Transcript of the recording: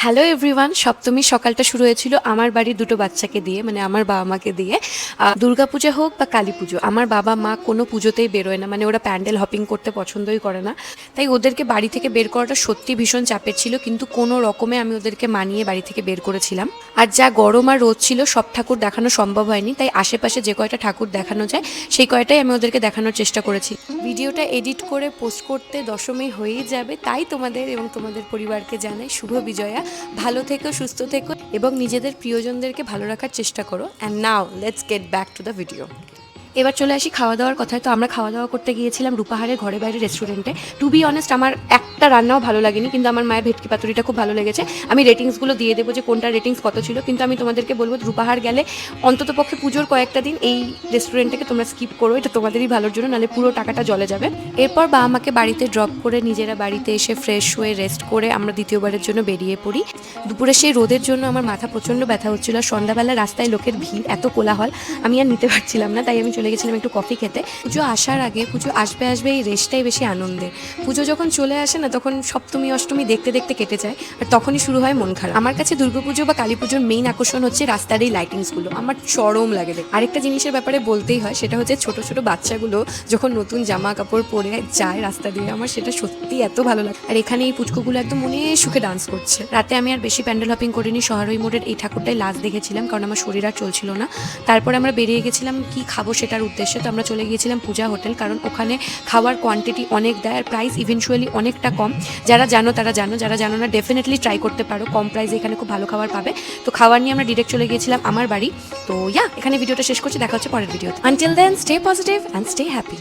Hello everyone, সপ্তমীর সকালটা শুরু হয়েছিল আমার বাড়ির দুটো বাচ্চাকে দিয়ে, মানে আমার বাবা মাকে দিয়ে। দুর্গাপূজা হোক বা কালী পুজো, আমার বাবা মা কোনো পুজোতেই বেরোয় না, মানে ওরা প্যান্ডেল হপিং করতে পছন্দই করে না। তাই ওদেরকে বাড়ি থেকে বের করাটা সত্যি ভীষণ চাপের ছিল, কিন্তু কোনো রকমে আমি ওদেরকে মানিয়ে বাড়ি থেকে বের করেছিলাম। আর যা গরম আর রোদ ছিল, সব ঠাকুর দেখানো সম্ভব হয়নি, তাই আশেপাশে যে কয়টা ঠাকুর দেখানো যায় সেই কয়টাই আমি ওদেরকে দেখানোর চেষ্টা করেছি। ভিডিওটা এডিট করে পোস্ট করতে দশমী হয়েই যাবে, তাই তোমাদের এবং তোমাদের পরিবারকে জানাই শুভ বিজয়া। ভালো থেকো, সুস্থ থেকো এবং নিজেদের প্রিয়জনদেরকে ভালো রাখার চেষ্টা করো। And now let's get back to the video. এবার চলে আসি খাওয়া দাওয়ার কথায়। তো আমরা খাওয়া দাওয়া করতে গিয়েছিলাম রূপাহারের ঘরে বাইরে রেস্টুরেন্টে। টু বি অনেস্ট, আমার একটা রান্নাও ভালো লাগেনি, কিন্তু আমার মায়ের ভেটকি পাতুরিটা খুব ভালো লেগেছে। আমি রেটিংসগুলো দিয়ে দেবো যে কোনটা রেটিংস কত ছিল, কিন্তু আমি তোমাদেরকে বলবো রূপাহার গেলে অন্তত পক্ষে পুজোর কয়েকটা দিন এই রেস্টুরেন্টটাকে তোমরা স্কিপ করো, এটা তোমাদেরই ভালোর জন্য, নাহলে পুরো টাকাটা জলে যাবে। এরপর বাবা আমাকে বাড়িতে ড্রপ করে নিজেরা বাড়িতে এসে ফ্রেশ হয়ে রেস্ট করে আমরা দ্বিতীয়বারের জন্য বেরিয়ে পড়ি। দুপুরে সেই রোদের জন্য আমার মাথা প্রচণ্ড ব্যথা হচ্ছিল। সন্ধ্যাবেলা রাস্তায় লোকের ভিড়, এত কোলাহল, আমি আর নিতে পারছিলাম না, তাই আমি চলে গেছিলাম একটু কফি খেতে। পুজো আসার আগে, পুজো আসবে আসবে এই রেসটাই বেশি আনন্দের। পুজো যখন চলে আসে না, তখন সপ্তমী অষ্টমী দেখতে দেখতে কেটে যায়, আর তখনই শুরু হয় মন খারাপ। আমার কাছে দুর্গাপুজো বা কালী পুজোর মেইন আকর্ষণ হচ্ছে রাস্তার এই লাইটিংসগুলো, আমার চরম লাগে। আরেকটা জিনিসের ব্যাপারে বলতেই হয়, সেটা হচ্ছে ছোট ছোট বাচ্চাগুলো যখন নতুন জামা কাপড় পরে যায় রাস্তা দিয়ে, আমার সেটা সত্যি এত ভালো লাগে। আর এখানে এই পুচকুগুলো একদম মনে সুখে ডান্স করছে। রাতে আমি আর বেশি প্যান্ডেল হপিং করিনি, সহারই মোড়ের এই ঠাকুরটাই লাস্ট দেখেছিলাম, কারণ আমার শরীর আর চলছিল না। তারপর আমরা বেরিয়ে গেছিলাম কি খাবো সেটার উদ্দেশ্যে। তো আমরা চলে গিয়েছিলাম পূজা হোটেল, কারণ ওখানে খাওয়ার কোয়ান্টিটি অনেক দেয় আর প্রাইস ইভেনচুয়ালি অনেকটা কম। যারা জানো তারা জানো, যারা জানো না ডেফিনেটলি ট্রাই করতে পারো, কম প্রাইসে এখানে খুব ভালো খাবার পাবে। তো খাবার নিয়ে আমরা ডিরেক্ট চলে গিয়েছিলাম আমার বাড়ি। তো এখানে ভিডিওটা শেষ করছি, দেখা হচ্ছে পরের ভিডিওতে। Until then stay positive and stay happy.